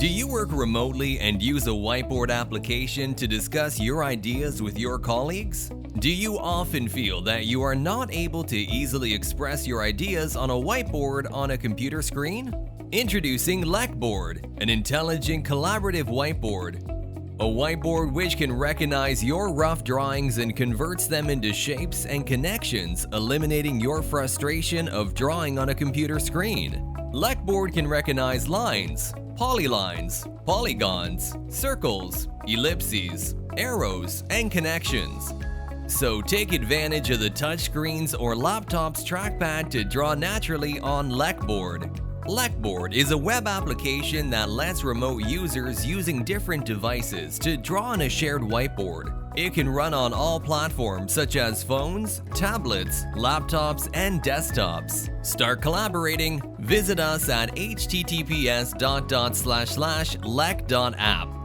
Do you work remotely and use a whiteboard application to discuss your ideas with your colleagues? Do you often feel that you are not able to easily express your ideas on a whiteboard on a computer screen? Introducing Lekh Board, an intelligent collaborative whiteboard. A whiteboard which can recognize your rough drawings and converts them into shapes and connections, eliminating your frustration of drawing on a computer screen. Lekh Board can recognize lines, polylines, polygons, circles, ellipses, arrows, and connections. So take advantage of the touchscreens or laptop's trackpad to draw naturally on Lekh Board. Lekh Board is a web application that lets remote users using different devices to draw on a shared whiteboard. It can run on all platforms such as phones, tablets, laptops, and desktops. Start collaborating. Visit us at https://lekh.app.